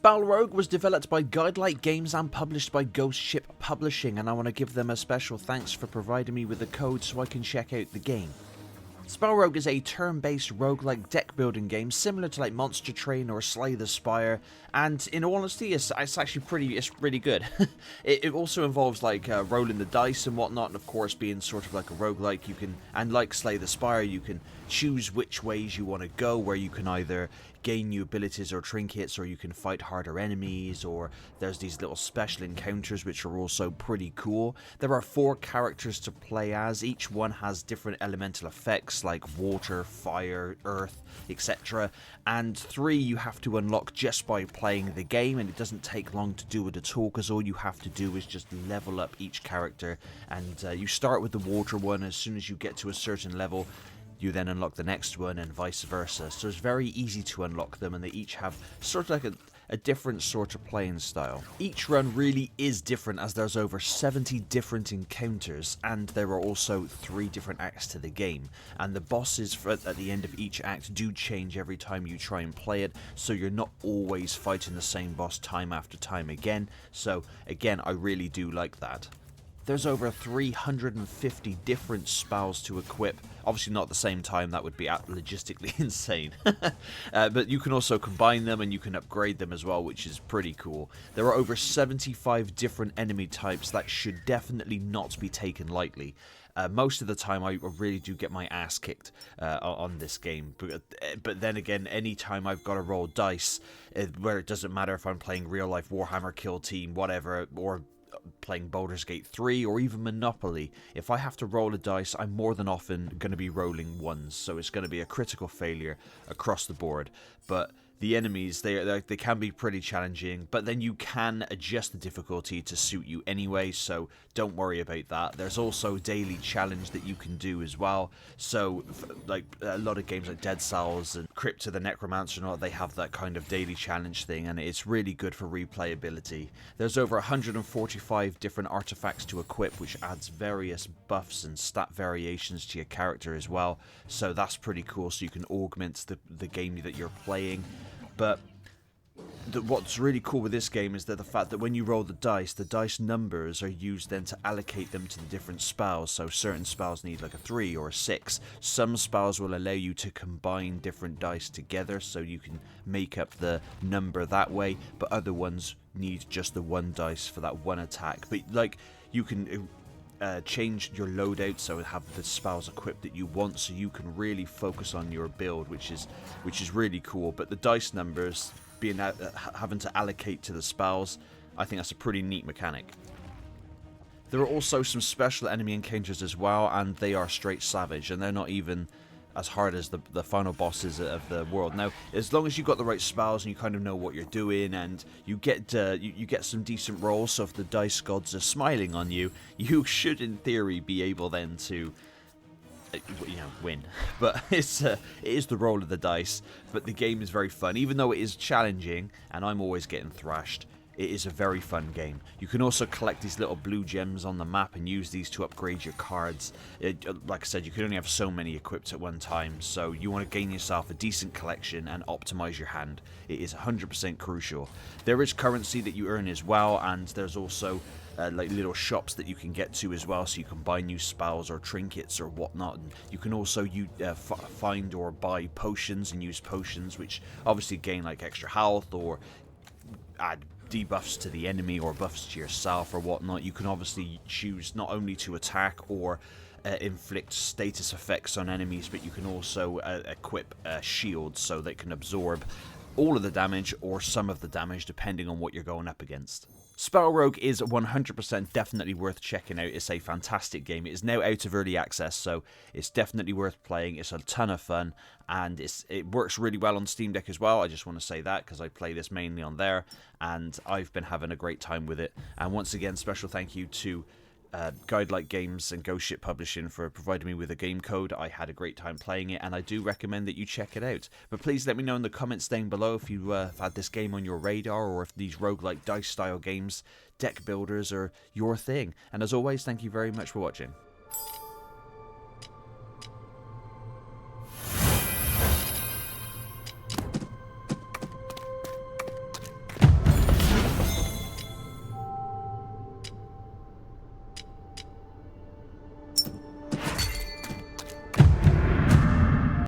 SpellRogue was developed by Guidelight Games and published by Ghost Ship Publishing, and I want to give them a special thanks for providing me with the code so I can check out the game. SpellRogue is a turn-based roguelike deck-building game similar to like Monster Train or Slay the Spire, and in all honesty, it's actually really good. it also involves like rolling the dice and whatnot, and of course being sort of like a roguelike, you can, and like Slay the Spire, you can choose which ways you want to go, where you can either gain new abilities or trinkets, or you can fight harder enemies, or there's these little special encounters which are also pretty cool. There are 4 characters to play as, each one has different elemental effects like water, fire, earth, etc. And 3 you have to unlock just by playing the game, and it doesn't take long to do it at all, because all you have to do is just level up each character, and you start with the water one. As soon as you get to a certain level, you then unlock the next one, and vice versa. So it's very easy to unlock them, and they each have sort of like a different sort of playing style. Each run really is different, as there's over 70 different encounters, and there are also 3 different acts to the game. And the bosses at the end of each act do change every time you try and play it, so you're not always fighting the same boss time after time again. So again, I really do like that. There's over 350 different spells to equip. Obviously not at the same time, that would be logistically insane. But you can also combine them and you can upgrade them as well, which is pretty cool. There are over 75 different enemy types that should definitely not be taken lightly. Most of the time I really do get my ass kicked on this game, but then again, anytime I've got to roll dice, where it doesn't matter if I'm playing real life Warhammer Kill Team, whatever, or playing Baldur's Gate 3 or even Monopoly, if I have to roll a dice, I'm more than often going to be rolling ones, so it's going to be a critical failure across the board. But the enemies, they can be pretty challenging, but then you can adjust the difficulty to suit you anyway, so don't worry about that. There's also daily challenge that you can do as well. So like a lot of games like Dead Cells and Crypt of the Necromancer and all, they have that kind of daily challenge thing, and it's really good for replayability. There's over 145 different artifacts to equip, which adds various buffs and stat variations to your character as well, so that's pretty cool, so you can augment the game that you're playing. But what's really cool with this game is that the fact that when you roll the dice numbers are used then to allocate them to the different spells. So certain spells need like a 3 or a 6. Some spells will allow you to combine different dice together, so you can make up the number that way, but other ones need just the 1 dice for that 1 attack. But like, you can change your loadout so have the spells equipped that you want, so you can really focus on your build, which is really cool. But the dice numbers being having to allocate to the spells, I think that's a pretty neat mechanic. There are also some special enemy encounters as well, and they are straight savage, and they're not even as hard as the final bosses of the world. Now, as long as you've got the right spells and you kind of know what you're doing, and you get you get some decent rolls, so if the dice gods are smiling on you, you should in theory be able then to win. But it is the roll of the dice. But the game is very fun, even though it is challenging and I'm always getting thrashed. It is a very fun game. You can also collect these little blue gems on the map and use these to upgrade your cards. Like I said, you can only have so many equipped at one time, so you want to gain yourself a decent collection and optimize your hand. It is 100% crucial. There is currency that you earn as well, and there's also like little shops that you can get to as well, so you can buy new spells or trinkets or whatnot. And you can also find or buy potions and use potions, which obviously gain like extra health or add debuffs to the enemy or buffs to yourself or whatnot. You can obviously choose not only to attack or inflict status effects on enemies, but you can also equip shields so they can absorb all of the damage or some of the damage depending on what you're going up against. SpellRogue is 100% definitely worth checking out. It's a fantastic game. It is now out of early access, so it's definitely worth playing. It's a ton of fun, and it works really well on Steam Deck as well. I just want to say that because I play this mainly on there, and I've been having a great time with it. And once again, special thank you to Guidelight Games and Ghost Ship Publishing for providing me with a game code. I had a great time playing it, and I do recommend that you check it out. But please let me know in the comments down below if you have had this game on your radar, or if these roguelike dice style games, deck builders, are your thing. And as always, thank you very much for watching.